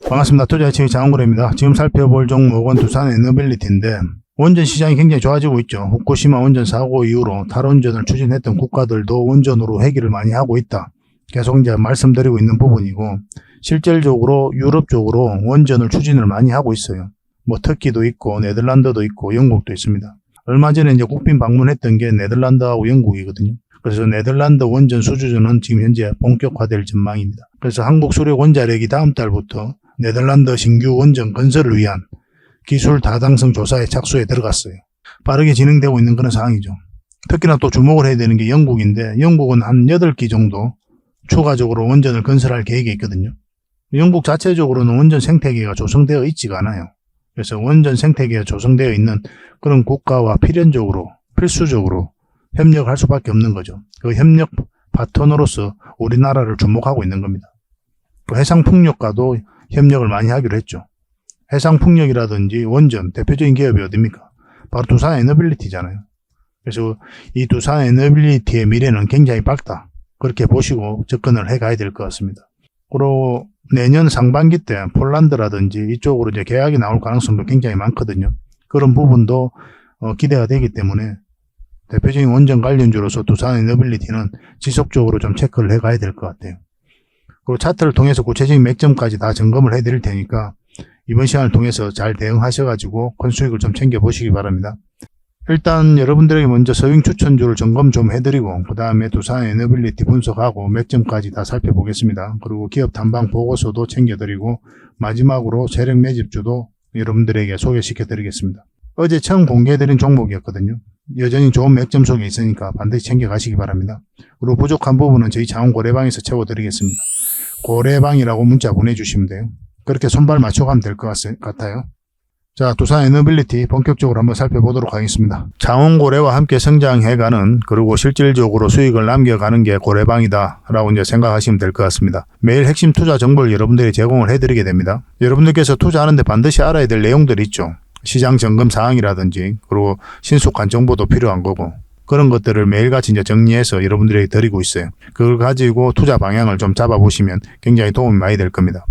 반갑습니다. 투자의 장원고래입니다. 지금 살펴볼 종목은 두산 에너빌리티인데 원전 시장이 굉장히 좋아지고 있죠. 후쿠시마 원전 사고 이후로 탈원전을 추진했던 국가들도 원전으로 회귀를 많이 하고 있다. 계속 이제 말씀드리고 있는 부분이고, 실질적으로 유럽 쪽으로 원전을 추진을 많이 하고 있어요. 뭐 터키도 있고 네덜란드도 있고 영국도 있습니다. 얼마 전에 이제 국빈 방문했던 게 네덜란드하고 영국이거든요. 그래서 네덜란드 원전 수주전은 지금 현재 본격화될 전망입니다. 그래서 한국수력원자력이 다음 달부터 네덜란드 신규 원전 건설을 위한 기술 타당성 조사에 착수에 들어갔어요. 빠르게 진행되고 있는 그런 상황이죠. 특히나 또 주목을 해야 되는 게 영국인데, 영국은 한 8기 정도 추가적으로 원전을 건설할 계획이 있거든요. 영국 자체적으로는 원전 생태계가 조성되어 있지가 않아요. 그래서 원전 생태계가 조성되어 있는 그런 국가와 필수적으로 협력할 수밖에 없는 거죠. 그 협력 파트너로서 우리나라를 주목하고 있는 겁니다. 또 해상풍력과도 협력을 많이 하기로 했죠. 해상풍력이라든지 원전 대표적인 기업이 어딥니까? 바로 두산 에너빌리티잖아요. 그래서 이 두산 에너빌리티의 미래는 굉장히 밝다, 그렇게 보시고 접근을 해 가야 될 것 같습니다. 그리고 내년 상반기 때 폴란드라든지 이쪽으로 이제 계약이 나올 가능성도 굉장히 많거든요. 그런 부분도 기대가 되기 때문에 대표적인 원전 관련주로서 두산 에너빌리티는 지속적으로 좀 체크를 해 가야 될 것 같아요. 그리고 차트를 통해서 구체적인 맥점까지 다 점검을 해 드릴 테니까 이번 시간을 통해서 잘 대응하셔가지고 큰 수익을 좀 챙겨 보시기 바랍니다. 일단 여러분들에게 먼저 서윙 추천주를 점검 좀 해드리고, 그 다음에 두산 에너빌리티 분석하고 맥점까지 다 살펴보겠습니다. 그리고 기업 탐방 보고서도 챙겨드리고, 마지막으로 세력 매집주도 여러분들에게 소개시켜 드리겠습니다. 어제 처음 공개해드린 종목이었거든요. 여전히 좋은 맥점 속에 있으니까 반드시 챙겨가시기 바랍니다. 그리고 부족한 부분은 저희 장원고래방에서 채워드리겠습니다. 고래방이라고 문자 보내주시면 돼요. 그렇게 손발 맞춰가면 될 것 같아요. 자, 두산 에너빌리티 본격적으로 한번 살펴보도록 하겠습니다. 장원고래와 함께 성장해가는, 그리고 실질적으로 수익을 남겨가는 게 고래방이다 라고 이제 생각하시면 될 것 같습니다. 매일 핵심 투자 정보를 여러분들이 제공을 해드리게 됩니다. 여러분들께서 투자하는데 반드시 알아야 될 내용들이 있죠. 시장 점검 사항이라든지, 그리고 신속한 정보도 필요한 거고, 그런 것들을 매일같이 이제 정리해서 여러분들에게 드리고 있어요. 그걸 가지고 투자 방향을 좀 잡아보시면 굉장히 도움이 많이 될 겁니다.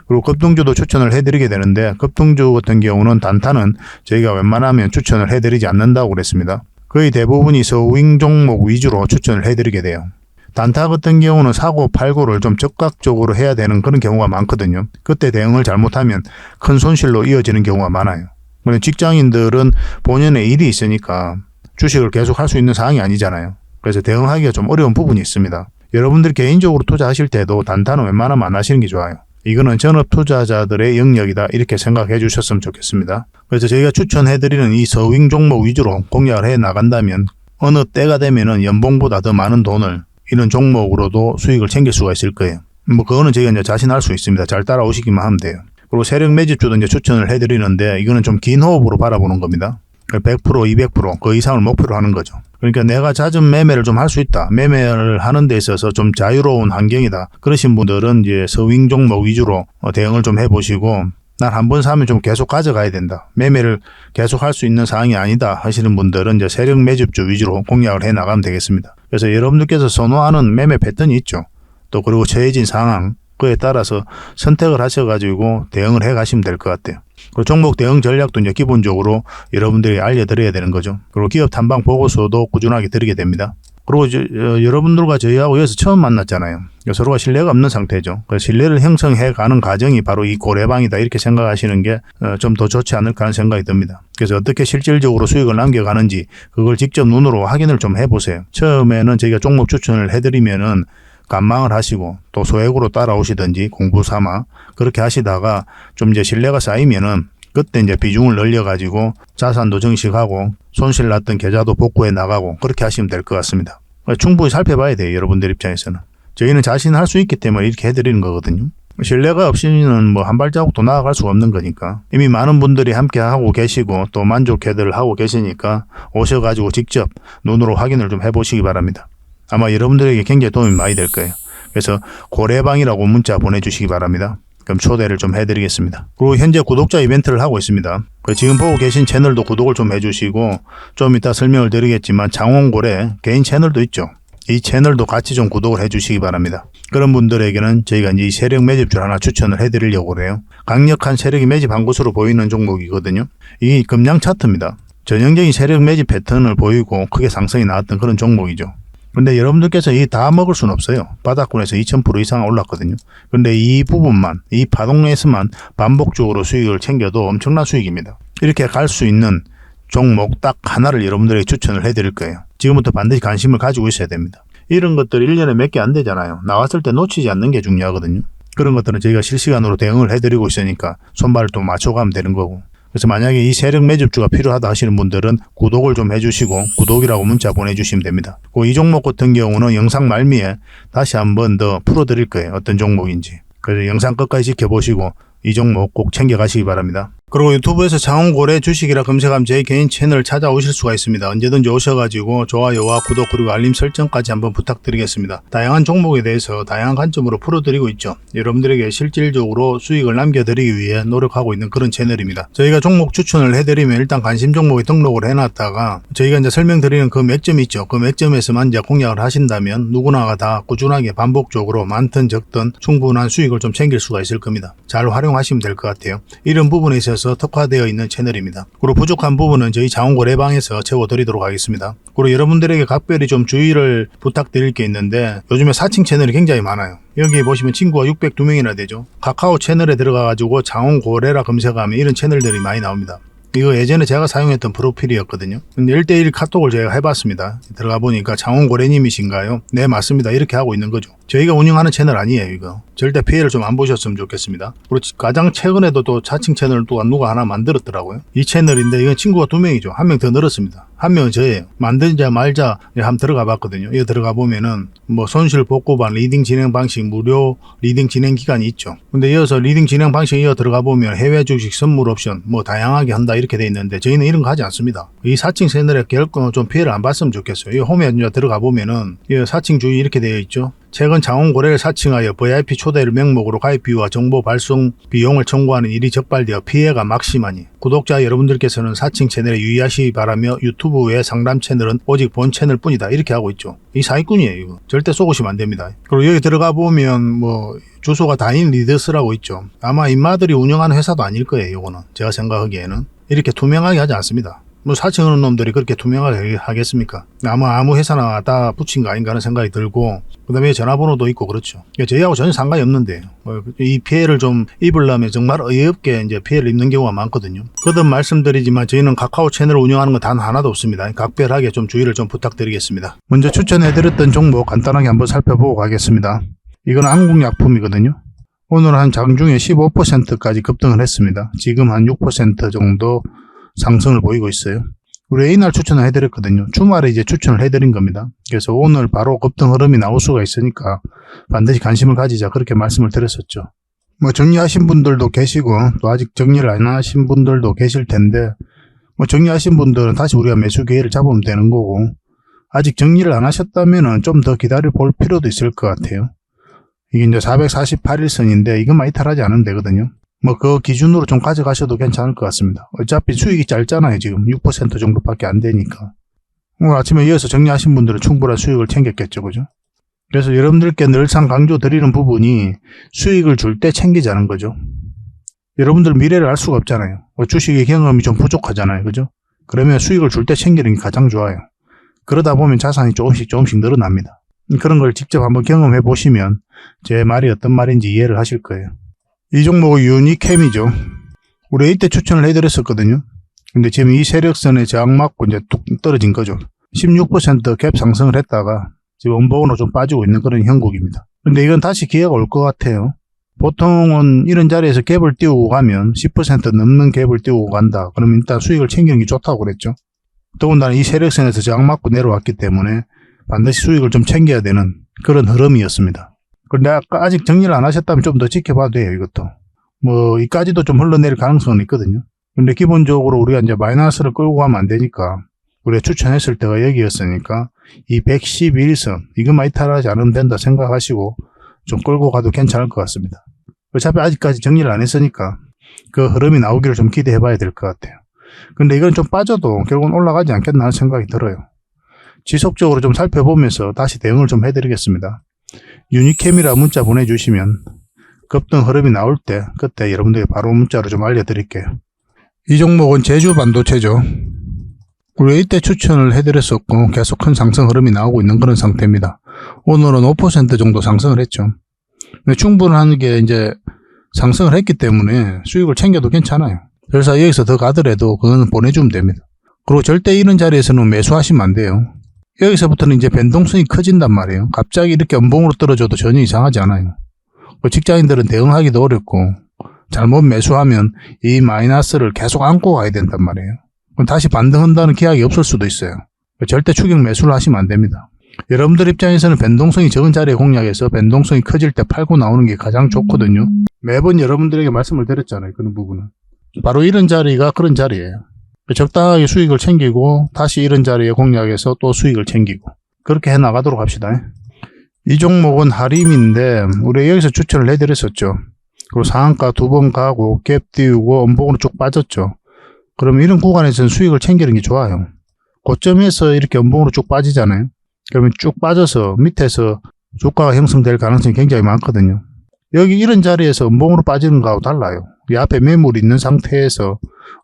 그리고 급등주도 추천을 해드리게 되는데, 급등주 같은 경우는 단타는 저희가 웬만하면 추천을 해드리지 않는다고 그랬습니다. 거의 대부분이 서윙 종목 위주로 추천을 해드리게 돼요. 단타 같은 경우는 사고 팔고를 좀 적극적으로 해야 되는 그런 경우가 많거든요. 그때 대응을 잘못하면 큰 손실로 이어지는 경우가 많아요. 직장인들은 본연의 일이 있으니까 주식을 계속 할 수 있는 상황이 아니잖아요. 그래서 대응하기가 좀 어려운 부분이 있습니다. 여러분들 개인적으로 투자하실 때도 단타는 웬만하면 안 하시는 게 좋아요. 이거는 전업 투자자들의 영역이다, 이렇게 생각해 주셨으면 좋겠습니다. 그래서 저희가 추천해드리는 이 서윙 종목 위주로 공략을 해 나간다면 어느 때가 되면은 연봉보다 더 많은 돈을 이런 종목으로도 수익을 챙길 수가 있을 거예요. 그거는 저희가 이제 자신할 수 있습니다. 잘 따라오시기만 하면 돼요. 그리고 세력 매집주도 이제 추천을 해드리는데, 이거는 좀 긴 호흡으로 바라보는 겁니다. 100%, 200%, 그 이상을 목표로 하는 거죠. 그러니까 내가 잦은 매매를 좀 할 수 있다, 매매를 하는 데 있어서 좀 자유로운 환경이다, 그러신 분들은 이제 서윙 종목 위주로 대응을 좀 해보시고, 난 한번 사면 좀 계속 가져가야 된다, 매매를 계속 할 수 있는 상황이 아니다 하시는 분들은 이제 세력 매집주 위주로 공략을 해 나가면 되겠습니다. 그래서 여러분들께서 선호하는 매매 패턴이 있죠. 또 그리고 처해진 상황, 그에 따라서 선택을 하셔가지고 대응을 해 가시면 될 것 같아요. 그리고 종목 대응 전략도 이제 기본적으로 여러분들이 알려드려야 되는 거죠. 그리고 기업 탐방 보고서도 꾸준하게 드리게 됩니다. 그리고 여러분들과 저희하고 여기서 처음 만났잖아요. 서로가 신뢰가 없는 상태죠. 그래서 신뢰를 형성해 가는 과정이 바로 이 고래방이다, 이렇게 생각하시는 게 좀 더 좋지 않을까 하는 생각이 듭니다. 그래서 어떻게 실질적으로 수익을 남겨가는지 그걸 직접 눈으로 확인을 좀 해보세요. 처음에는 저희가 종목 추천을 해드리면은 간망을 하시고 또 소액으로 따라오시든지 공부 삼아 그렇게 하시다가 좀 이제 신뢰가 쌓이면은 그때 이제 비중을 늘려가지고 자산도 증식하고 손실 났던 계좌도 복구해 나가고 그렇게 하시면 될 것 같습니다. 충분히 살펴봐야 돼요, 여러분들 입장에서는. 저희는 자신할 수 있기 때문에 이렇게 해드리는 거거든요. 신뢰가 없이는 뭐 한 발자국도 나아갈 수가 없는 거니까. 이미 많은 분들이 함께 하고 계시고 또 만족해들 하고 계시니까 오셔가지고 직접 눈으로 확인을 좀 해보시기 바랍니다. 아마 여러분들에게 굉장히 도움이 많이 될 거예요. 그래서 고래방이라고 문자 보내주시기 바랍니다. 그럼 초대를 좀 해드리겠습니다. 그리고 현재 구독자 이벤트를 하고 있습니다. 지금 보고 계신 채널도 구독을 좀 해주시고, 좀 이따 설명을 드리겠지만 장원고래 개인 채널도 있죠. 이 채널도 같이 좀 구독을 해주시기 바랍니다. 그런 분들에게는 저희가 이제 이 세력 매집주를 하나 추천을 해드리려고 그래요. 강력한 세력이 매집한 것으로 보이는 종목이거든요. 이 금량 차트입니다. 전형적인 세력 매집 패턴을 보이고 크게 상승이 나왔던 그런 종목이죠. 근데 여러분들께서 이 다 먹을 수는 없어요. 바닥권에서 2000% 이상 올랐거든요. 근데 이 부분만, 이 파동에서만 반복적으로 수익을 챙겨도 엄청난 수익입니다. 이렇게 갈 수 있는 종목 딱 하나를 여러분들에게 추천을 해드릴 거예요. 지금부터 반드시 관심을 가지고 있어야 됩니다. 이런 것들 1년에 몇 개 안 되잖아요. 나왔을 때 놓치지 않는 게 중요하거든요. 그런 것들은 저희가 실시간으로 대응을 해드리고 있으니까 손발을 또 맞춰가면 되는 거고. 그래서 만약에 이 세력 매집주가 필요하다 하시는 분들은 구독을 좀 해주시고 구독이라고 문자 보내주시면 됩니다. 이 종목 같은 경우는 영상 말미에 다시 한번 더 풀어드릴 거예요. 어떤 종목인지. 그래서 영상 끝까지 지켜보시고 이 종목 꼭 챙겨가시기 바랍니다. 그리고 유튜브에서 장원고래 주식이라 검색하면 제 개인 채널 찾아오실 수가 있습니다. 언제든지 오셔가지고 좋아요와 구독 그리고 알림 설정까지 한번 부탁드리겠습니다. 다양한 종목에 대해서 다양한 관점으로 풀어드리고 있죠. 여러분들에게 실질적으로 수익을 남겨드리기 위해 노력하고 있는 그런 채널입니다. 저희가 종목 추천을 해드리면 일단 관심 종목에 등록을 해놨다가 저희가 이제 설명드리는 그 맥점이 있죠. 그 맥점에서만 이제 공략을 하신다면 누구나가 다 꾸준하게 반복적으로 많든 적든 충분한 수익을 좀 챙길 수가 있을 겁니다. 잘 활용하시면 될 것 같아요. 이런 부분에 있어서 특화되어 있는 채널입니다. 그리고 부족한 부분은 저희 자원고래방에서 채워드리도록 하겠습니다. 그리고 여러분들에게 각별히 좀 주의를 부탁드릴 게 있는데 요즘에 사칭 채널이 굉장히 많아요. 여기 보시면 친구가 602명이나 되죠. 카카오 채널에 들어가가지고 장원고래라 검색하면 이런 채널들이 많이 나옵니다. 이거 예전에 제가 사용했던 프로필이었거든요. 근데 1대1 카톡을 제가 해봤습니다. 들어가 보니까 장원고래님이신가요? 네, 맞습니다. 이렇게 하고 있는 거죠. 저희가 운영하는 채널 아니에요, 이거. 절대 피해를 좀 안 보셨으면 좋겠습니다. 그리고 가장 최근에도 또 자칭 채널을 또 누가 하나 만들었더라고요. 이 채널인데 이건 친구가 2명이죠. 1명 더 늘었습니다. 1명은 저예요. 만들자 말자 한번 들어가 봤거든요. 이거 들어가 보면은 뭐 손실 복구반 리딩 진행 방식 무료 리딩 진행 기간이 있죠. 근데 이어서 리딩 진행 방식 이어 들어가 보면 해외 주식 선물 옵션 뭐 다양하게 한다 이렇게 돼 있는데 저희는 이런 거 하지 않습니다. 이 사칭 채널에 결코 좀 피해를 안 봤으면 좋겠어요. 이 홈에 들어가 보면은 이 사칭 주의 이렇게 되어 있죠. 최근 장원고래를 사칭하여 VIP 초대를 명목으로 가입 비유와 정보 발송 비용을 청구하는 일이 적발되어 피해가 막심하니 구독자 여러분들께서는 사칭 채널에 유의하시기 바라며 유튜브 외 상담 채널은 오직 본 채널 뿐이다 이렇게 하고 있죠. 이 사기꾼이에요. 이거 절대 속으시면 안 됩니다. 그리고 여기 들어가 보면 뭐 주소가 다인 리더스라고 있죠. 아마 인마들이 운영하는 회사도 아닐 거예요. 이거는 제가 생각하기에는 이렇게 투명하게 하지 않습니다. 뭐 사칭하는 놈들이 그렇게 투명하게 하겠습니까? 아무 회사나 다 붙인 거 아닌가 하는 생각이 들고 그 다음에 전화번호도 있고 그렇죠. 저희하고 전혀 상관이 없는데 이 피해를 좀 입으려면 정말 어이없게 이제 피해를 입는 경우가 많거든요. 거듭 말씀드리지만 저희는 카카오 채널을 운영하는 건 단 하나도 없습니다. 각별하게 좀 주의를 좀 부탁드리겠습니다. 먼저 추천해드렸던 종목 간단하게 한번 살펴보고 가겠습니다. 이건 한국약품이거든요. 오늘 한 장중에 15%까지 급등을 했습니다. 지금 한 6% 정도 상승을 보이고 있어요. 우리 이날 추천을 해드렸거든요. 주말에 이제 추천을 해드린 겁니다. 그래서 오늘 바로 급등 흐름이 나올 수가 있으니까 반드시 관심을 가지자 그렇게 말씀을 드렸었죠. 뭐 정리하신 분들도 계시고 또 아직 정리를 안 하신 분들도 계실 텐데 뭐 정리하신 분들은 다시 우리가 매수 기회를 잡으면 되는 거고 아직 정리를 안 하셨다면은 좀 더 기다려 볼 필요도 있을 것 같아요. 이게 이제 448일선인데 이것만 이탈하지 않으면 되거든요. 뭐 그 기준으로 좀 가져가셔도 괜찮을 것 같습니다. 어차피 수익이 짧잖아요. 지금 6% 정도밖에 안 되니까. 오늘 아침에 이어서 정리하신 분들은 충분한 수익을 챙겼겠죠. 그죠? 그래서 여러분들께 늘상 강조드리는 부분이 수익을 줄 때 챙기자는 거죠. 여러분들 미래를 알 수가 없잖아요. 주식의 경험이 좀 부족하잖아요. 그죠? 그러면 수익을 줄 때 챙기는 게 가장 좋아요. 그러다 보면 자산이 조금씩 늘어납니다. 그런 걸 직접 한번 경험해 보시면 제 말이 어떤 말인지 이해를 하실 거예요. 이 종목은 유니캠이죠. 우리 이때 추천을 해드렸었거든요. 근데 지금 이 세력선에 저항 맞고 이제 뚝 떨어진 거죠. 16% 갭 상승을 했다가 지금 원복으로 좀 빠지고 있는 그런 형국입니다. 근데 이건 다시 기회가 올 것 같아요. 보통은 이런 자리에서 갭을 띄우고 가면 10% 넘는 갭을 띄우고 간다. 그러면 일단 수익을 챙기는 게 좋다고 그랬죠. 더군다나 이 세력선에서 저항 맞고 내려왔기 때문에 반드시 수익을 좀 챙겨야 되는 그런 흐름이었습니다. 그런데 아직 정리를 안 하셨다면 좀 더 지켜봐도 돼요, 이것도. 뭐, 이까지도 좀 흘러내릴 가능성은 있거든요. 근데 기본적으로 우리가 이제 마이너스를 끌고 가면 안 되니까, 우리가 추천했을 때가 여기였으니까, 이 111선, 이것만 이탈하지 않으면 된다 생각하시고, 좀 끌고 가도 괜찮을 것 같습니다. 어차피 아직까지 정리를 안 했으니까, 그 흐름이 나오기를 좀 기대해 봐야 될 것 같아요. 근데 이건 좀 빠져도 결국은 올라가지 않겠나 하는 생각이 들어요. 지속적으로 좀 살펴보면서 다시 대응을 좀 해드리겠습니다. 유니캠이라 문자 보내주시면 급등 흐름이 나올 때 그때 여러분들이 바로 문자로 좀 알려드릴게요. 이 종목은 제주 반도체죠. 우리가 이때 추천을 해드렸었고 계속 큰 상승 흐름이 나오고 있는 그런 상태입니다. 오늘은 5% 정도 상승을 했죠. 근데 충분한 게 이제 상승을 했기 때문에 수익을 챙겨도 괜찮아요. 그래서 여기서 더 가더라도 그거는 보내주면 됩니다. 그리고 절대 이런 자리에서는 매수하시면 안 돼요. 여기서부터는 이제 변동성이 커진단 말이에요. 갑자기 이렇게 연봉으로 떨어져도 전혀 이상하지 않아요. 직장인들은 대응하기도 어렵고 잘못 매수하면 이 마이너스를 계속 안고 가야 된단 말이에요. 그럼 다시 반등한다는 기약이 없을 수도 있어요. 절대 추격 매수를 하시면 안 됩니다. 여러분들 입장에서는 변동성이 적은 자리에 공략해서 변동성이 커질 때 팔고 나오는 게 가장 좋거든요. 매번 여러분들에게 말씀을 드렸잖아요. 그런 부분은. 바로 이런 자리가 그런 자리예요. 적당하게 수익을 챙기고 다시 이런 자리에 공략해서 또 수익을 챙기고 그렇게 해나가도록 합시다. 이 종목은 하림인데 우리 여기서 추천을 해드렸었죠. 그리고 상한가 2번 가고 갭 띄우고 음봉으로 쭉 빠졌죠. 그러면 이런 구간에서는 수익을 챙기는 게 좋아요. 고점에서 이렇게 음봉으로 쭉 빠지잖아요. 그러면 쭉 빠져서 밑에서 주가가 형성될 가능성이 굉장히 많거든요. 여기 이런 자리에서 음봉으로 빠지는 거하고 달라요. 이 앞에 매물이 있는 상태에서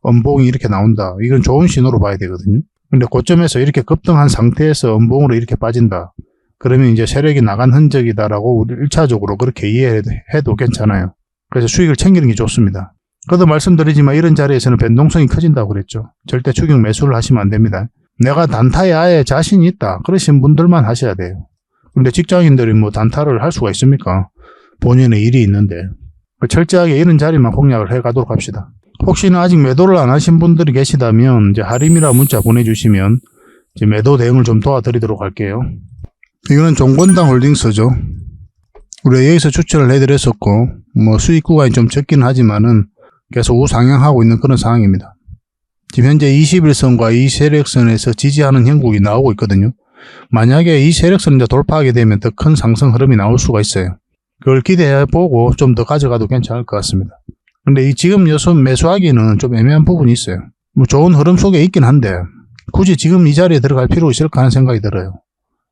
음봉이 이렇게 나온다. 이건 좋은 신호로 봐야 되거든요. 근데 고점에서 이렇게 급등한 상태에서 음봉으로 이렇게 빠진다. 그러면 이제 세력이 나간 흔적이다라고 우리 1차적으로 그렇게 이해해도 괜찮아요. 그래서 수익을 챙기는 게 좋습니다. 그래도 말씀드리지만 이런 자리에서는 변동성이 커진다고 그랬죠. 절대 추격 매수를 하시면 안 됩니다. 내가 단타에 아예 자신이 있다. 그러신 분들만 하셔야 돼요. 근데 직장인들이 뭐 단타를 할 수가 있습니까? 본인의 일이 있는데. 철저하게 이런 자리만 공략을 해 가도록 합시다. 혹시나 아직 매도를 안 하신 분들이 계시다면 이제 하림이라 문자 보내주시면 이제 매도 대응을 좀 도와드리도록 할게요. 이거는 종건당 홀딩스죠. 우리가 여기서 추천을 해드렸었고 뭐 수익 구간이 좀 적기는 하지만은 계속 우상향하고 있는 그런 상황입니다. 지금 현재 21선과 이 세력선에서 지지하는 형국이 나오고 있거든요. 만약에 이 세력선을 이제 돌파하게 되면 더 큰 상승 흐름이 나올 수가 있어요. 그걸 기대해보고 좀 더 가져가도 괜찮을 것 같습니다. 근데 이 지금 매수하기는 좀 애매한 부분이 있어요. 뭐 좋은 흐름 속에 있긴 한데 굳이 지금 이 자리에 들어갈 필요 있을까 하는 생각이 들어요.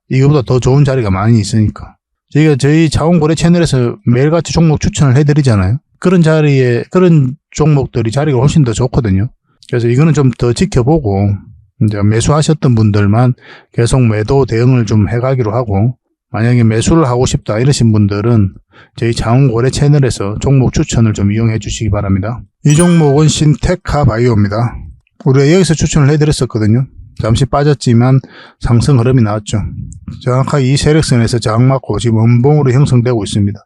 이거보다 더 좋은 자리가 많이 있으니까. 저희가 저희 자원거래 채널에서 매일같이 종목 추천을 해드리잖아요. 그런 자리에 그런 종목들이 자리가 훨씬 더 좋거든요. 그래서 이거는 좀 더 지켜보고 이제 매수하셨던 분들만 계속 매도 대응을 좀 해가기로 하고 만약에 매수를 하고 싶다 이러신 분들은 저희 자원거래 채널에서 종목 추천을 좀 이용해 주시기 바랍니다. 이 종목은 신테카 바이오입니다. 우리가 여기서 추천을 해드렸었거든요. 잠시 빠졌지만 상승 흐름이 나왔죠. 정확하게 이 세력선에서 저항맞고 지금 음봉으로 형성되고 있습니다.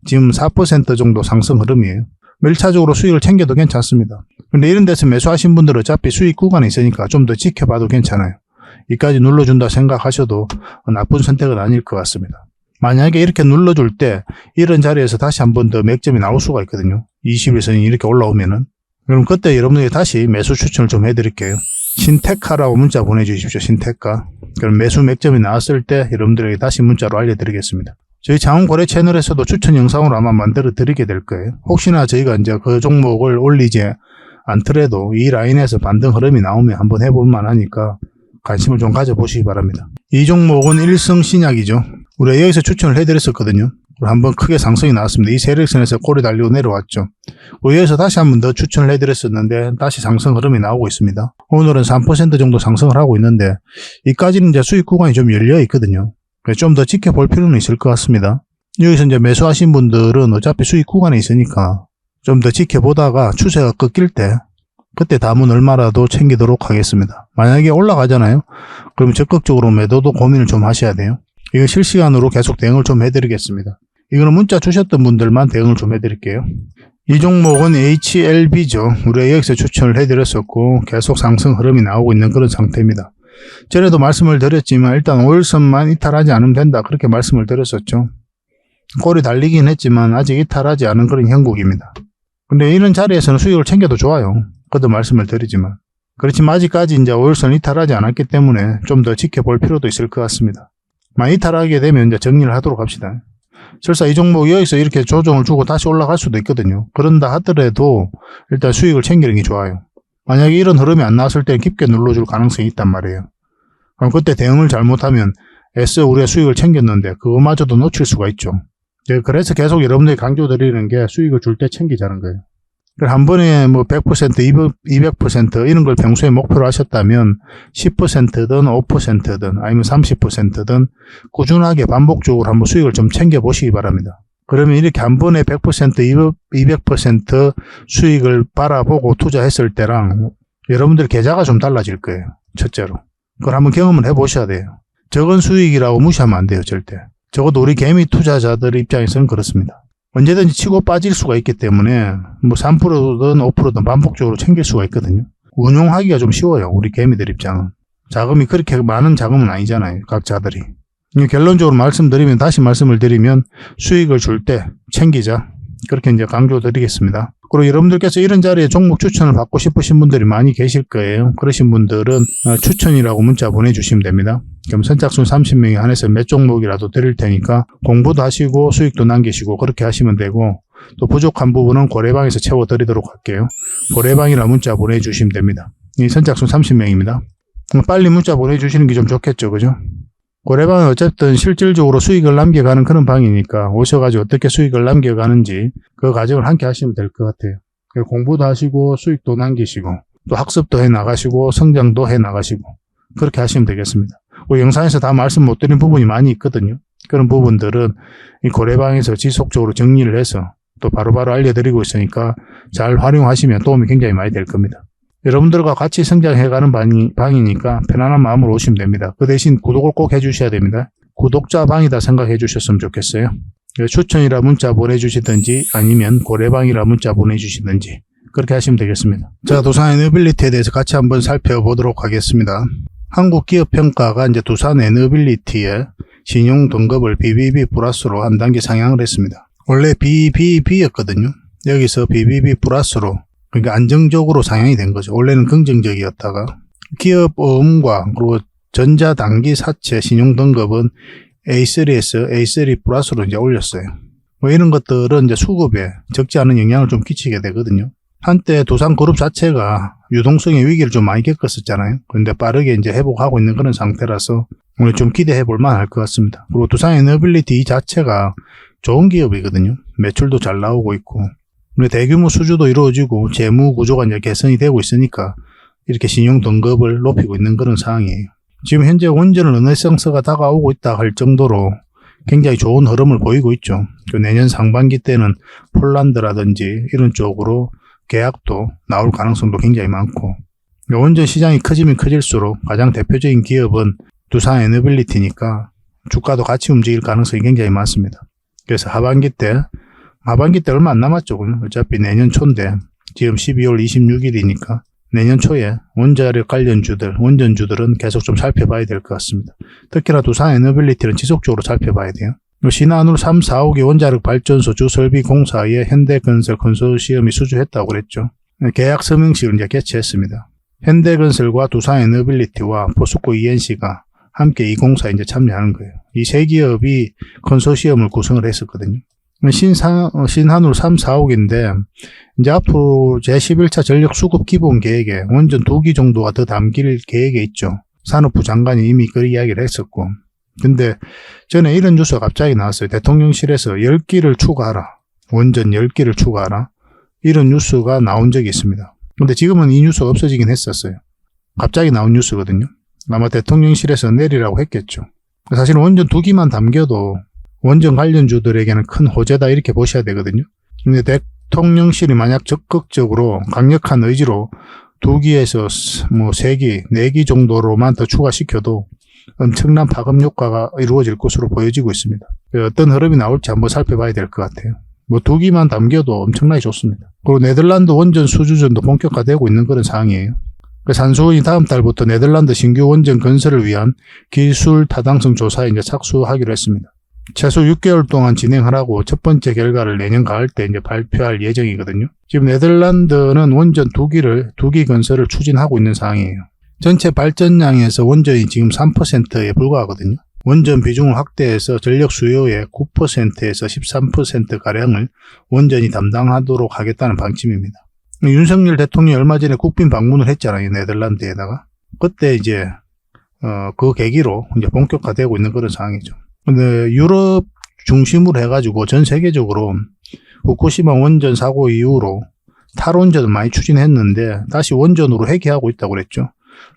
지금 4% 정도 상승 흐름이에요. 1차적으로 수익을 챙겨도 괜찮습니다. 근데 이런 데서 매수하신 분들은 어차피 수익 구간에 있으니까 좀 더 지켜봐도 괜찮아요. 이까지 눌러준다 생각하셔도 나쁜 선택은 아닐 것 같습니다. 만약에 이렇게 눌러줄 때 이런 자리에서 다시 한 번 더 맥점이 나올 수가 있거든요. 21선이 이렇게 올라오면은. 그럼 그때 여러분들이 다시 매수 추천을 좀 해드릴게요. 신테카라고 문자 보내주십시오. 신테카. 그럼 매수 맥점이 나왔을 때 여러분들에게 다시 문자로 알려드리겠습니다. 저희 자원거래 채널에서도 추천 영상으로 아마 만들어 드리게 될 거예요. 혹시나 저희가 이제 그 종목을 올리지 않더라도 이 라인에서 반등 흐름이 나오면 한번 해볼 만하니까 관심을 좀 가져보시기 바랍니다. 이 종목은 일성신약이죠. 우리가 여기서 추천을 해드렸었거든요. 한번 크게 상승이 나왔습니다. 이 세력선에서 꼬리 달리고 내려왔죠. 여기서 다시 한번 더 추천을 해드렸었는데 다시 상승 흐름이 나오고 있습니다. 오늘은 3% 정도 상승을 하고 있는데 이까지는 이제 수익 구간이 좀 열려 있거든요. 좀 더 지켜볼 필요는 있을 것 같습니다. 여기서 이제 매수하신 분들은 어차피 수익 구간에 있으니까 좀 더 지켜보다가 추세가 꺾일 때 그때 담은 얼마라도 챙기도록 하겠습니다. 만약에 올라가잖아요. 그럼 적극적으로 매도도 고민을 좀 하셔야 돼요. 이거 실시간으로 계속 대응을 좀 해드리겠습니다. 이거는 문자 주셨던 분들만 대응을 좀 해드릴게요. 이 종목은 HLB죠. 우리가 여기서 추천을 해드렸었고 계속 상승 흐름이 나오고 있는 그런 상태입니다. 전에도 말씀을 드렸지만 일단 5일선만 이탈하지 않으면 된다. 그렇게 말씀을 드렸었죠. 꼬리 달리긴 했지만 아직 이탈하지 않은 그런 형국입니다. 근데 이런 자리에서는 수익을 챙겨도 좋아요. 그것도 말씀을 드리지만. 그렇지만 아직까지 이제 5일선 이탈하지 않았기 때문에 좀 더 지켜볼 필요도 있을 것 같습니다. 만약 이탈하게 되면 이제 정리를 하도록 합시다. 설사 이 종목 여기서 이렇게 조정을 주고 다시 올라갈 수도 있거든요. 그런다 하더라도 일단 수익을 챙기는 게 좋아요. 만약에 이런 흐름이 안 나왔을 때 깊게 눌러줄 가능성이 있단 말이에요. 그럼 그때 대응을 잘못하면 애써 우리가 수익을 챙겼는데 그거마저도 놓칠 수가 있죠. 그래서 계속 여러분들이 강조드리는 게 수익을 줄 때 챙기자는 거예요. 한 번에 뭐 100%, 200% 이런 걸 평소에 목표로 하셨다면 10%든 5%든 아니면 30%든 꾸준하게 반복적으로 한번 수익을 좀 챙겨보시기 바랍니다. 그러면 이렇게 한 번에 100%, 200% 수익을 바라보고 투자했을 때랑 여러분들 계좌가 좀 달라질 거예요. 첫째로. 그걸 한번 경험을 해보셔야 돼요. 적은 수익이라고 무시하면 안 돼요. 절대. 적어도 우리 개미 투자자들 입장에서는 그렇습니다. 언제든지 치고 빠질 수가 있기 때문에 뭐 3%든 5%든 반복적으로 챙길 수가 있거든요. 운용하기가 좀 쉬워요. 우리 개미들 입장은. 자금이 그렇게 많은 자금은 아니잖아요. 각자들이. 결론적으로 다시 말씀을 드리면 수익을 줄 때 챙기자. 그렇게 이제 강조드리겠습니다. 그리고 여러분들께서 이런 자리에 종목 추천을 받고 싶으신 분들이 많이 계실 거예요. 그러신 분들은 추천이라고 문자 보내주시면 됩니다. 그럼 선착순 30명에 한해서 몇 종목이라도 드릴 테니까 공부도 하시고 수익도 남기시고 그렇게 하시면 되고, 또 부족한 부분은 고래방에서 채워드리도록 할게요. 고래방이라 문자 보내주시면 됩니다. 이 선착순 30명입니다. 빨리 문자 보내주시는 게 좀 좋겠죠. 그죠? 고래방은 어쨌든 실질적으로 수익을 남겨가는 그런 방이니까 오셔가지고 어떻게 수익을 남겨가는지 그 과정을 함께 하시면 될 것 같아요. 공부도 하시고 수익도 남기시고 또 학습도 해나가시고 성장도 해나가시고 그렇게 하시면 되겠습니다. 영상에서 다 말씀 못 드린 부분이 많이 있거든요. 그런 부분들은 이 고래방에서 지속적으로 정리를 해서 또 바로바로 알려드리고 있으니까 잘 활용하시면 도움이 굉장히 많이 될 겁니다. 여러분들과 같이 성장해가는 방이니까 편안한 마음으로 오시면 됩니다. 그 대신 구독을 꼭 해주셔야 됩니다. 구독자 방이다 생각해 주셨으면 좋겠어요. 추천이라 문자 보내주시든지 아니면 고래방이라 문자 보내주시든지 그렇게 하시면 되겠습니다. 자, 두산 에너빌리티에 대해서 같이 한번 살펴보도록 하겠습니다. 한국기업평가가 이제 두산 에너빌리티의 신용 등급을 BBB 플러스로 한 단계 상향을 했습니다. 원래 BBB였거든요. 여기서 BBB 플러스로, 그러니까 안정적으로 상향이 된 거죠. 원래는 긍정적이었다가 기업 어음과 그리고 전자단기 사채 신용 등급은 A3에서 A3 플러스로 이제 올렸어요. 뭐 이런 것들은 이제 수급에 적지 않은 영향을 좀 끼치게 되거든요. 한때 두산그룹 자체가 유동성의 위기를 좀 많이 겪었었잖아요. 그런데 빠르게 이제 회복하고 있는 그런 상태라서 오늘 좀 기대해 볼 만할 것 같습니다. 그리고 두산 에너빌리티 이 자체가 좋은 기업이거든요. 매출도 잘 나오고 있고 대규모 수주도 이루어지고 재무 구조가 이제 개선이 되고 있으니까 이렇게 신용 등급을 높이고 있는 그런 상황이에요. 지금 현재 원전 르네상스가 다가오고 있다 할 정도로 굉장히 좋은 흐름을 보이고 있죠. 내년 상반기 때는 폴란드라든지 이런 쪽으로 계약도 나올 가능성도 굉장히 많고, 원전 시장이 커지면 커질수록 가장 대표적인 기업은 두산 에너빌리티니까 주가도 같이 움직일 가능성이 굉장히 많습니다. 그래서 하반기 때 얼마 안 남았죠. 어차피 내년 초인데 지금 12월 26일이니까 내년 초에 원자력 관련주들, 원전주들은 계속 좀 살펴봐야 될 것 같습니다. 특히나 두산 에너빌리티는 지속적으로 살펴봐야 돼요. 신한울 3, 4호기 원자력 발전소 주설비 공사에 현대건설 컨소시엄이 수주했다고 그랬죠. 계약 서명식을 이제 개최했습니다. 현대건설과 두산 에너빌리티와 포스코 ENC가 함께 이 공사에 이제 참여하는 거예요. 이 세 기업이 컨소시엄을 구성을 했었거든요. 신한울 3, 4호기인데 이제 앞으로 제11차 전력 수급 기본 계획에 원전 2기 정도가 더 담길 계획에 있죠. 산업부 장관이 이미 그 이야기를 했었고, 근데 전에 이런 뉴스가 갑자기 나왔어요. 대통령실에서 10기를 추가하라. 원전 10기를 추가하라. 이런 뉴스가 나온 적이 있습니다. 근데 지금은 이 뉴스가 없어지긴 했었어요. 갑자기 나온 뉴스거든요. 아마 대통령실에서 내리라고 했겠죠. 사실 원전 2기만 담겨도 원전 관련주들에게는 큰 호재다 이렇게 보셔야 되거든요. 근데 대통령실이 만약 적극적으로 강력한 의지로 2기에서 뭐 3기, 4기 정도로만 더 추가시켜도 엄청난 파급 효과가 이루어질 것으로 보여지고 있습니다. 어떤 흐름이 나올지 한번 살펴봐야 될 것 같아요. 뭐 2기만 담겨도 엄청나게 좋습니다. 그리고 네덜란드 원전 수주전도 본격화되고 있는 그런 상황이에요. 산수원이 다음 달부터 네덜란드 신규 원전 건설을 위한 기술 타당성 조사에 이제 착수하기로 했습니다. 최소 6개월 동안 진행하라고 첫 번째 결과를 내년 가을 때 이제 발표할 예정이거든요. 지금 네덜란드는 원전 2기 건설을 추진하고 있는 상황이에요. 전체 발전량에서 원전이 지금 3%에 불과하거든요. 원전 비중을 확대해서 전력 수요의 9%에서 13%가량을 원전이 담당하도록 하겠다는 방침입니다. 윤석열 대통령이 얼마 전에 국빈 방문을 했잖아요. 네덜란드에다가. 그때 이제 그 계기로 이제 본격화되고 있는 그런 상황이죠. 근데 유럽 중심으로 해가지고 전 세계적으로 후쿠시마 원전 사고 이후로 탈원전을 많이 추진했는데 다시 원전으로 회귀하고 있다고 그랬죠.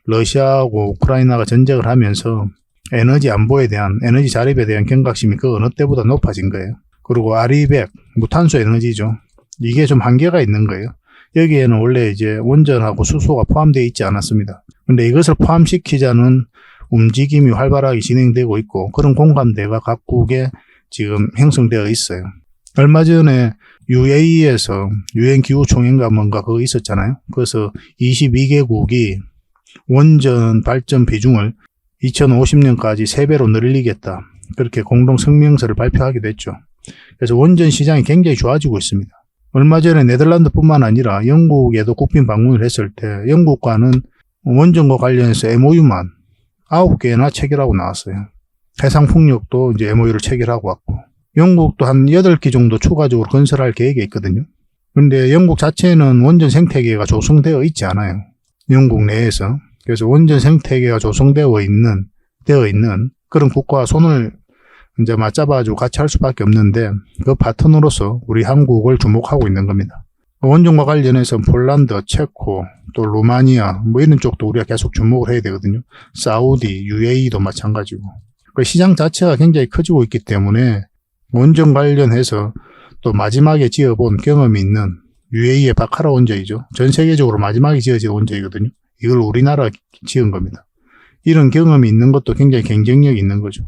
러시아하고 우크라이나가 전쟁을 하면서 에너지 안보에 대한, 에너지 자립에 대한 경각심이 그 어느 때보다 높아진 거예요. 그리고 아리백, 무탄소 에너지죠. 이게 좀 한계가 있는 거예요. 여기에는 원래 이제 원전하고 수소가 포함되어 있지 않았습니다. 근데 이것을 포함시키자는 움직임이 활발하게 진행되고 있고 그런 공감대가 각국에 지금 형성되어 있어요. 얼마 전에 UAE에서 유엔기후총회인가 뭔가 그거 있었잖아요. 그래서 22개국이 원전 발전 비중을 2050년까지 3배로 늘리겠다. 그렇게 공동 성명서를 발표하기도 했죠. 그래서 원전 시장이 굉장히 좋아지고 있습니다. 얼마 전에 네덜란드뿐만 아니라 영국에도 국빈 방문을 했을 때 영국과는 원전과 관련해서 MOU만 9개나 체결하고 나왔어요. 해상풍력도 이제 MOU를 체결하고 왔고 영국도 한 8기 정도 추가적으로 건설할 계획이 있거든요. 그런데 영국 자체는 원전 생태계가 조성되어 있지 않아요. 영국 내에서. 그래서 원전 생태계가 조성되어 있는 그런 국가와 손을 이제 맞잡아가지고 같이 할 수밖에 없는데 그 파트너로서 우리 한국을 주목하고 있는 겁니다. 원전과 관련해서 폴란드, 체코, 또 루마니아 뭐 이런 쪽도 우리가 계속 주목을 해야 되거든요. 사우디, UAE도 마찬가지고. 그 시장 자체가 굉장히 커지고 있기 때문에 원전 관련해서 또 마지막에 지어본 경험이 있는 UAE의 바카라 원전이죠. 전 세계적으로 마지막에 지어진 원전이거든요. 이걸 우리나라가 지은 겁니다. 이런 경험이 있는 것도 굉장히 경쟁력이 있는 거죠.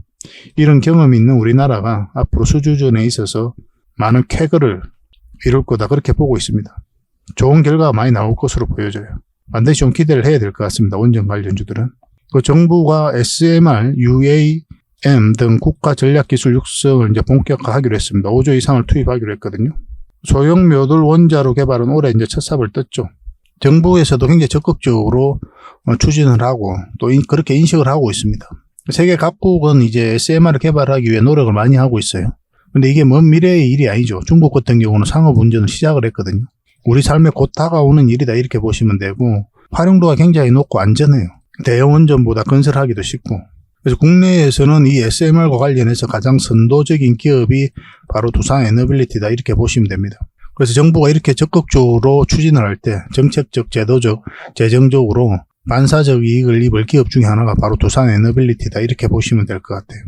이런 경험이 있는 우리나라가 앞으로 수주전에 있어서 많은 쾌거를 이룰 거다 그렇게 보고 있습니다. 좋은 결과가 많이 나올 것으로 보여져요. 반드시 좀 기대를 해야 될 것 같습니다. 원전 관련주들은. 그 정부가 SMR, UAM 등 국가 전략기술 육성을 이제 본격화하기로 했습니다. 5조 이상을 투입하기로 했거든요. 소형 묘돌 원자로 개발은 올해 이제 첫 삽을 떴죠. 정부에서도 굉장히 적극적으로 추진을 하고 또 그렇게 인식을 하고 있습니다. 세계 각국은 이제 SMR을 개발하기 위해 노력을 많이 하고 있어요. 근데 이게 먼 미래의 일이 아니죠. 중국 같은 경우는 상업 운전을 시작을 했거든요. 우리 삶에 곧 다가오는 일이다 이렇게 보시면 되고 활용도가 굉장히 높고 안전해요. 대형 원전보다 건설하기도 쉽고. 그래서 국내에서는 이 SMR과 관련해서 가장 선도적인 기업이 바로 두산 에너빌리티다 이렇게 보시면 됩니다. 그래서 정부가 이렇게 적극적으로 추진을 할 때 정책적, 제도적, 재정적으로 반사적 이익을 입을 기업 중에 하나가 바로 두산 에너빌리티다 이렇게 보시면 될 것 같아요.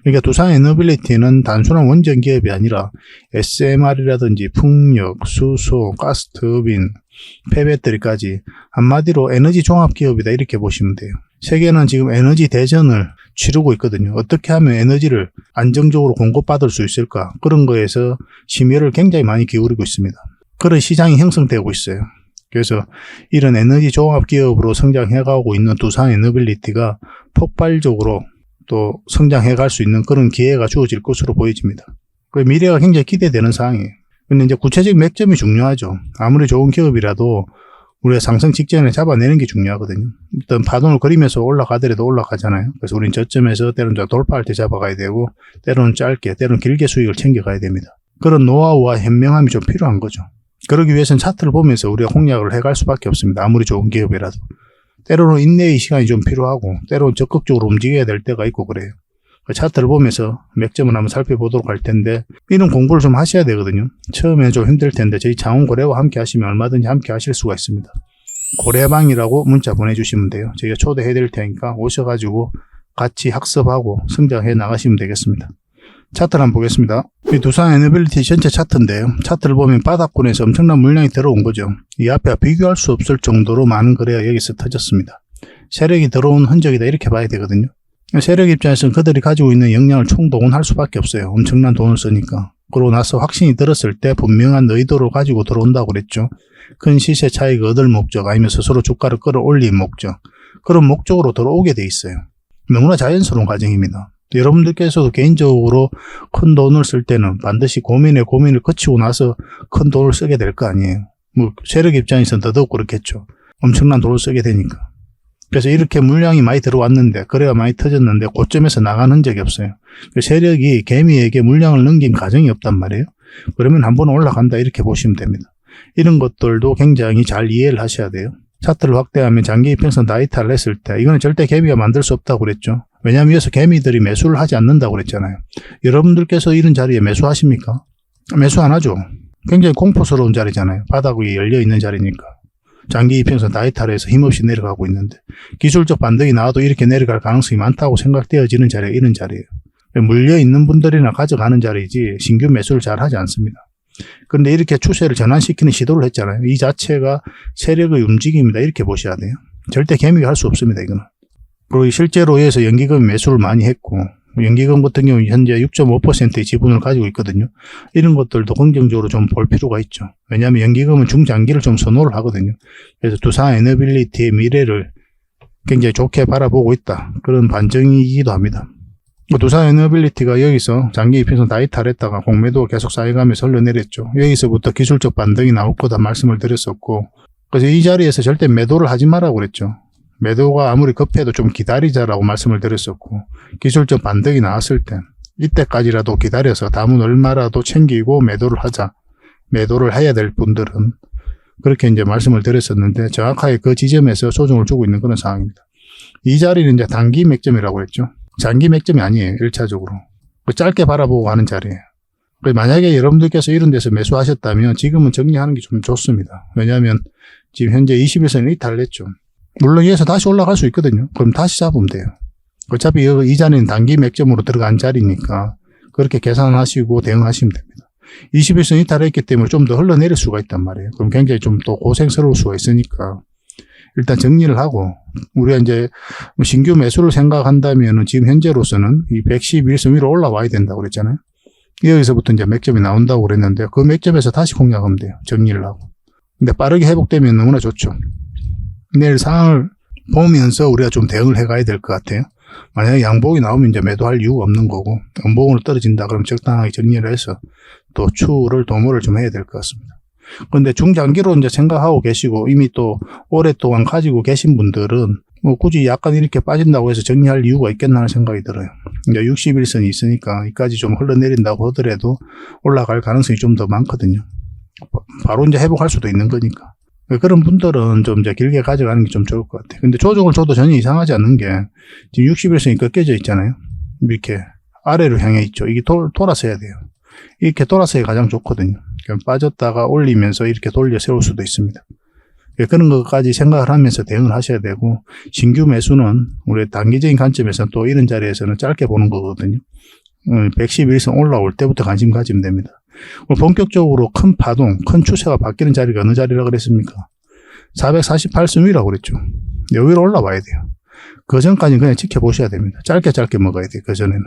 그러니까 두산 에너빌리티는 단순한 원전 기업이 아니라 SMR이라든지 풍력, 수소, 가스터빈, 폐배터리까지 한마디로 에너지 종합 기업이다 이렇게 보시면 돼요. 세계는 지금 에너지 대전을 치르고 있거든요. 어떻게 하면 에너지를 안정적으로 공급받을 수 있을까? 그런 거에서 심혈을 굉장히 많이 기울이고 있습니다. 그런 시장이 형성되고 있어요. 그래서 이런 에너지 종합 기업으로 성장해가고 있는 두산 에너빌리티가 폭발적으로 또 성장해갈 수 있는 그런 기회가 주어질 것으로 보여집니다. 그 미래가 굉장히 기대되는 상황이에요. 근데 이제 구체적인 맥점이 중요하죠. 아무리 좋은 기업이라도 우리가 상승 직전에 잡아내는 게 중요하거든요. 일단 파동을 그리면서 올라가더라도 올라가잖아요. 그래서 우린 저점에서 때로는 돌파할 때 잡아가야 되고 때로는 짧게, 때로는 길게 수익을 챙겨가야 됩니다. 그런 노하우와 현명함이 좀 필요한 거죠. 그러기 위해서는 차트를 보면서 우리가 공략을 해갈 수밖에 없습니다. 아무리 좋은 기업이라도. 때로는 인내의 시간이 좀 필요하고 때로는 적극적으로 움직여야 될 때가 있고 그래요. 차트를 보면서 맥점을 한번 살펴보도록 할 텐데 이런 공부를 좀 하셔야 되거든요. 처음에는 좀 힘들 텐데 저희 장원고래와 함께 하시면 얼마든지 함께 하실 수가 있습니다. 고래방이라고 문자 보내주시면 돼요. 저희가 초대해 드릴 테니까 오셔가지고 같이 학습하고 성장해 나가시면 되겠습니다. 차트를 한번 보겠습니다. 이 두산 에너빌리티 전체 차트인데요. 차트를 보면 바닥권에서 엄청난 물량이 들어온 거죠. 이 앞에 비교할 수 없을 정도로 많은 거래가 여기서 터졌습니다. 세력이 들어온 흔적이다 이렇게 봐야 되거든요. 세력 입장에서는 그들이 가지고 있는 역량을 총동원할 수밖에 없어요. 엄청난 돈을 쓰니까. 그러고 나서 확신이 들었을 때 분명한 의도를 가지고 들어온다고 그랬죠. 큰 시세 차익을 얻을 목적 아니면 스스로 주가를 끌어올릴 목적. 그런 목적으로 들어오게 돼 있어요. 너무나 자연스러운 과정입니다. 여러분들께서도 개인적으로 큰 돈을 쓸 때는 반드시 고민을 거치고 나서 큰 돈을 쓰게 될 거 아니에요. 뭐 세력 입장에서는 더더욱 그렇겠죠. 엄청난 돈을 쓰게 되니까. 그래서 이렇게 물량이 많이 들어왔는데 거래가 많이 터졌는데 고점에서 나간 흔적이 없어요. 세력이 개미에게 물량을 넘긴 가정이 없단 말이에요. 그러면 한번 올라간다 이렇게 보시면 됩니다. 이런 것들도 굉장히 잘 이해를 하셔야 돼요. 차트를 확대하면 장기 이평선 다 이탈을 했을 때 이거는 절대 개미가 만들 수 없다고 그랬죠. 왜냐하면 여기서 개미들이 매수를 하지 않는다고 그랬잖아요. 여러분들께서 이런 자리에 매수하십니까? 매수 안 하죠. 굉장히 공포스러운 자리잖아요. 바닥이 열려있는 자리니까. 장기 이평선 다 이탈해서 힘없이 내려가고 있는데 기술적 반등이 나와도 이렇게 내려갈 가능성이 많다고 생각되어지는 자리가 이런 자리예요. 물려있는 분들이나 가져가는 자리이지 신규 매수를 잘 하지 않습니다. 그런데 이렇게 추세를 전환시키는 시도를 했잖아요. 이 자체가 세력의 움직임이다 이렇게 보셔야 돼요. 절대 개미가 할 수 없습니다. 이거는. 그리고 실제로 여기서 연기금 매수를 많이 했고 연기금 같은 경우 현재 6.5%의 지분을 가지고 있거든요. 이런 것들도 긍정적으로 좀 볼 필요가 있죠. 왜냐하면 연기금은 중장기를 좀 선호를 하거든요. 그래서 두산 에너빌리티의 미래를 굉장히 좋게 바라보고 있다. 그런 반증이기도 합니다. 두산 에너빌리티가 여기서 장기 이평선 다 이탈했다가 공매도가 계속 쌓여가면서 흘러내렸죠. 여기서부터 기술적 반등이 나올 거다 말씀을 드렸었고, 그래서 이 자리에서 절대 매도를 하지 말라고 그랬죠. 매도가 아무리 급해도 좀 기다리자라고 말씀을 드렸었고, 기술적 반등이 나왔을 땐 이때까지라도 기다려서 담은 얼마라도 챙기고 매도를 하자. 매도를 해야 될 분들은 그렇게 이제 말씀을 드렸었는데 정확하게 그 지점에서 조정을 주고 있는 그런 상황입니다. 이 자리는 이제 단기 맥점이라고 했죠. 장기 맥점이 아니에요. 1차적으로. 짧게 바라보고 하는 자리예요. 만약에 여러분들께서 이런 데서 매수하셨다면 지금은 정리하는 게 좀 좋습니다. 왜냐하면 지금 현재 21선이 이탈했죠. 물론 여기서 다시 올라갈 수 있거든요. 그럼 다시 잡으면 돼요. 어차피 이 자리는 단기 맥점으로 들어간 자리니까 그렇게 계산하시고 대응하시면 됩니다. 21선 이탈했기 때문에 좀 더 흘러내릴 수가 있단 말이에요. 그럼 굉장히 좀 더 고생스러울 수가 있으니까 일단 정리를 하고 우리가 이제 신규 매수를 생각한다면 지금 현재로서는 이 111선 위로 올라와야 된다고 그랬잖아요. 여기서부터 이제 맥점이 나온다고 그랬는데 그 맥점에서 다시 공략하면 돼요. 정리를 하고. 근데 빠르게 회복되면 너무나 좋죠. 내일 상황을 보면서 우리가 좀 대응을 해가야 될 것 같아요. 만약에 양봉이 나오면 이제 매도할 이유가 없는 거고, 음봉으로 떨어진다 그러면 적당하게 정리를 해서 또 추를 도모를 좀 해야 될 것 같습니다. 그런데 중장기로 이제 생각하고 계시고 이미 또 오랫동안 가지고 계신 분들은 뭐 굳이 약간 이렇게 빠진다고 해서 정리할 이유가 있겠나 하는 생각이 들어요. 이제 61선이 있으니까 이까지 좀 흘러내린다고 하더라도 올라갈 가능성이 좀 더 많거든요. 바로 이제 회복할 수도 있는 거니까. 그런 분들은 좀 이제 길게 가져가는 게 좀 좋을 것 같아요. 근데 조정을 줘도 전혀 이상하지 않는 게 지금 61선이 꺾여져 있잖아요. 이렇게 아래로 향해 있죠. 이게 돌아서 해야 돼요. 이렇게 돌아서야 가장 좋거든요. 빠졌다가 올리면서 이렇게 돌려 세울 수도 있습니다. 그런 것까지 생각을 하면서 대응을 하셔야 되고, 신규 매수는 우리 단기적인 관점에서는 또 이런 자리에서는 짧게 보는 거거든요. 111선 올라올 때부터 관심 가지면 됩니다. 본격적으로 큰 파동, 큰 추세가 바뀌는 자리가 어느 자리라고 그랬습니까? 448선 위라고 그랬죠. 여기로 올라와야 돼요. 그 전까지는 그냥 지켜보셔야 됩니다. 짧게 먹어야 돼요. 그 전에는.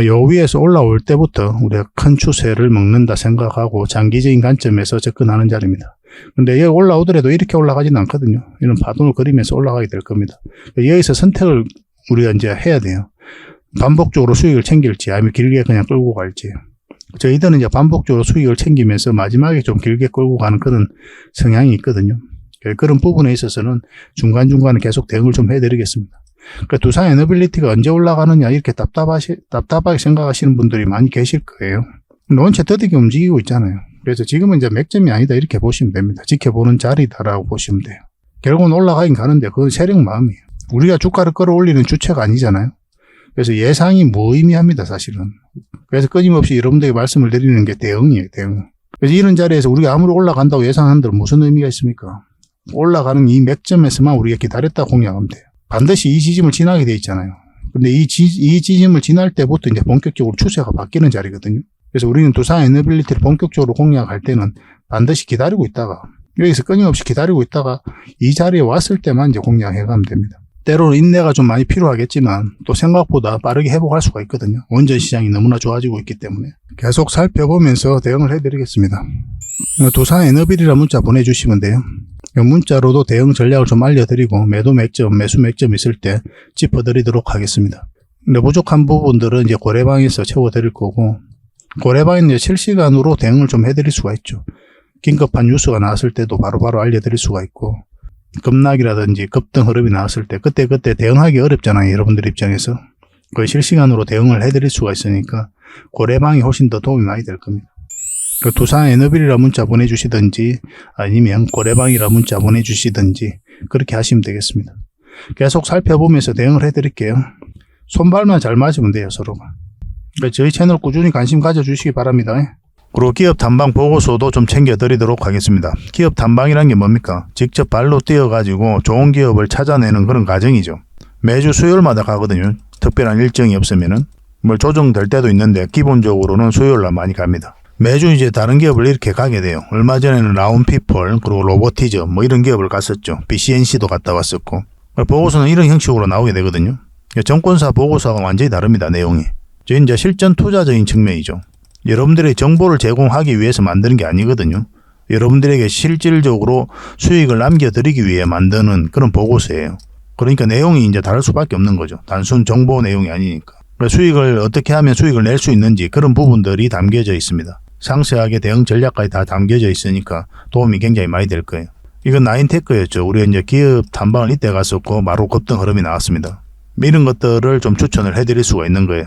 요 위에서 올라올 때부터 우리가 큰 추세를 먹는다 생각하고 장기적인 관점에서 접근하는 자리입니다. 근데 여기 올라오더라도 이렇게 올라가지는 않거든요. 이런 파동을 그리면서 올라가게 될 겁니다. 여기서 선택을 우리가 이제 해야 돼요. 반복적으로 수익을 챙길지 아니면 길게 그냥 끌고 갈지. 저희들은 이제 반복적으로 수익을 챙기면서 마지막에 좀 길게 끌고 가는 그런 성향이 있거든요. 그런 부분에 있어서는 중간중간에 계속 대응을 좀 해드리겠습니다. 그러니까 두산 에너빌리티가 언제 올라가느냐 이렇게 답답하게 생각하시는 분들이 많이 계실 거예요. 원체 더디게 움직이고 있잖아요. 그래서 지금은 이제 맥점이 아니다 이렇게 보시면 됩니다. 지켜보는 자리다라고 보시면 돼요. 결국은 올라가긴 가는데 그건 세력 마음이에요. 우리가 주가를 끌어올리는 주체가 아니잖아요. 그래서 예상이 무의미합니다, 사실은. 그래서 끊임없이 여러분들에게 말씀을 드리는 게 대응이에요, 대응. 그래서 이런 자리에서 우리가 아무리 올라간다고 예상한들 무슨 의미가 있습니까? 올라가는 이 맥점에서만 우리가 기다렸다 공략하면 돼요. 반드시 이 지점을 지나게 돼 있잖아요. 근데 이 지점을 지날 때부터 이제 본격적으로 추세가 바뀌는 자리거든요. 그래서 우리는 두산 에너빌리티를 본격적으로 공략할 때는 반드시 기다리고 있다가, 여기서 끊임없이 기다리고 있다가 이 자리에 왔을 때만 이제 공략해 가면 됩니다. 때로는 인내가 좀 많이 필요하겠지만 또 생각보다 빠르게 회복할 수가 있거든요. 원전 시장이 너무나 좋아지고 있기 때문에 계속 살펴보면서 대응을 해드리겠습니다. 두산 에너빌이라는 문자 보내주시면 돼요. 문자로도 대응 전략을 좀 알려드리고 매도 맥점, 매수 맥점 있을 때 짚어드리도록 하겠습니다. 근데 부족한 부분들은 이제 고래방에서 채워드릴 거고, 고래방은 이제 실시간으로 대응을 좀 해드릴 수가 있죠. 긴급한 뉴스가 나왔을 때도 바로바로 알려드릴 수가 있고, 급락이라든지 급등 흐름이 나왔을 때 그때 대응하기 어렵잖아요. 여러분들 입장에서. 거의 실시간으로 대응을 해드릴 수가 있으니까 고래방이 훨씬 더 도움이 많이 될 겁니다. 그 두산 에너빌이라 문자 보내주시든지 아니면 고래방이라 문자 보내주시든지 그렇게 하시면 되겠습니다. 계속 살펴보면서 대응을 해드릴게요. 손발만 잘 맞으면 돼요, 서로가. 그러니까 저희 채널 꾸준히 관심 가져주시기 바랍니다. 그리고 기업 탐방 보고서도 좀 챙겨드리도록 하겠습니다. 기업 탐방이란 게 뭡니까? 직접 발로 뛰어가지고 좋은 기업을 찾아내는 그런 과정이죠. 매주 수요일마다 가거든요. 특별한 일정이 없으면은. 뭐 조정될 때도 있는데 기본적으로는 수요일날 많이 갑니다. 매주 이제 다른 기업을 이렇게 가게 돼요. 얼마 전에는 라운피플 그리고 로보티즈 뭐 이런 기업을 갔었죠. BCNC도 갔다 왔었고. 보고서는 이런 형식으로 나오게 되거든요. 정권사 보고서가 완전히 다릅니다. 내용이. 저 이제 실전 투자적인 측면이죠. 여러분들의 정보를 제공하기 위해서 만드는 게 아니거든요. 여러분들에게 실질적으로 수익을 남겨드리기 위해 만드는 그런 보고서예요. 그러니까 내용이 이제 다를 수밖에 없는 거죠. 단순 정보 내용이 아니니까. 수익을 어떻게 하면 수익을 낼 수 있는지 그런 부분들이 담겨져 있습니다. 상세하게 대응 전략까지 다 담겨져 있으니까 도움이 굉장히 많이 될 거예요. 이건 나인테크였죠. 우리가 이제 기업 탐방을 이때 갔었고 바로 급등 흐름이 나왔습니다. 이런 것들을 좀 추천을 해드릴 수가 있는 거예요.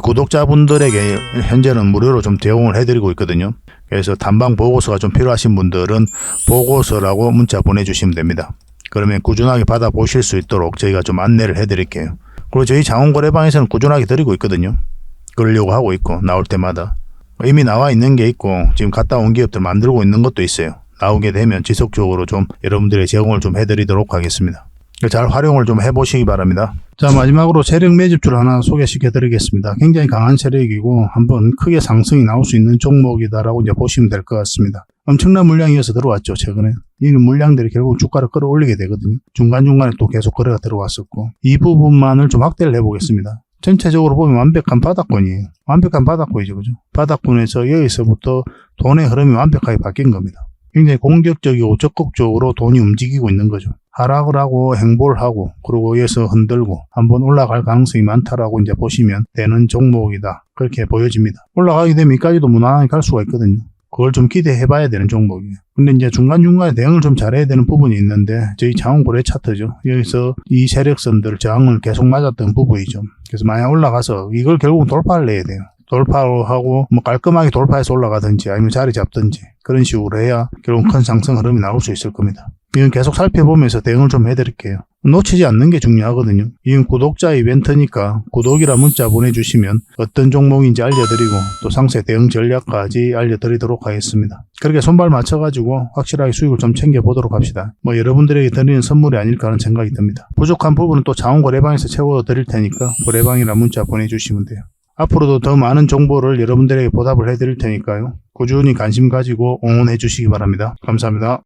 구독자분들에게 현재는 무료로 좀 제공을 해드리고 있거든요. 그래서 탐방 보고서가 좀 필요하신 분들은 보고서라고 문자 보내주시면 됩니다. 그러면 꾸준하게 받아보실 수 있도록 저희가 좀 안내를 해드릴게요. 그리고 저희 장원거래방에서는 꾸준하게 드리고 있거든요. 그러려고 하고 있고 나올 때마다. 이미 나와 있는 게 있고 지금 갔다 온 기업들 만들고 있는 것도 있어요. 나오게 되면 지속적으로 좀 여러분들의 제공을 좀 해드리도록 하겠습니다. 잘 활용을 좀 해보시기 바랍니다. 자, 마지막으로 세력 매집주를 하나 소개시켜 드리겠습니다. 굉장히 강한 세력이고 한번 크게 상승이 나올 수 있는 종목이다라고 이제 보시면 될 것 같습니다. 엄청난 물량이 어서 들어왔죠, 최근에. 이 물량들이 결국 주가를 끌어올리게 되거든요. 중간중간에 또 계속 거래가 들어왔었고. 이 부분만을 좀 확대를 해보겠습니다. 전체적으로 보면 완벽한 바닥권이에요. 완벽한 바닥권이죠, 그죠? 바닥권에서 여기서부터 돈의 흐름이 완벽하게 바뀐 겁니다. 굉장히 공격적이고 적극적으로 돈이 움직이고 있는 거죠. 하락을 하고 행보를 하고 그리고 여기서 흔들고 한번 올라갈 가능성이 많다라고 이제 보시면 되는 종목이다. 그렇게 보여집니다. 올라가게 되면 여기까지도 무난하게 갈 수가 있거든요. 그걸 좀 기대해 봐야 되는 종목이에요. 근데 이제 중간중간에 대응을 좀 잘해야 되는 부분이 있는데 저희 장원거래 차트죠. 여기서 이 세력선들 저항을 계속 맞았던 부분이죠. 그래서 만약 올라가서 이걸 결국은 돌파를 내야 돼요. 돌파하고 뭐 깔끔하게 돌파해서 올라가든지 아니면 자리 잡든지 그런 식으로 해야 결국 큰 상승 흐름이 나올 수 있을 겁니다. 이건 계속 살펴보면서 대응을 좀 해드릴게요. 놓치지 않는 게 중요하거든요. 이건 구독자 이벤트니까 구독이라 문자 보내주시면 어떤 종목인지 알려드리고 또 상세 대응 전략까지 알려드리도록 하겠습니다. 그렇게 손발 맞춰가지고 확실하게 수익을 좀 챙겨보도록 합시다. 뭐 여러분들에게 드리는 선물이 아닐까 하는 생각이 듭니다. 부족한 부분은 또 장원거래방에서 채워드릴 테니까 거래방이라 문자 보내주시면 돼요. 앞으로도 더 많은 정보를 여러분들에게 보답을 해드릴 테니까요. 꾸준히 관심 가지고 응원해 주시기 바랍니다. 감사합니다.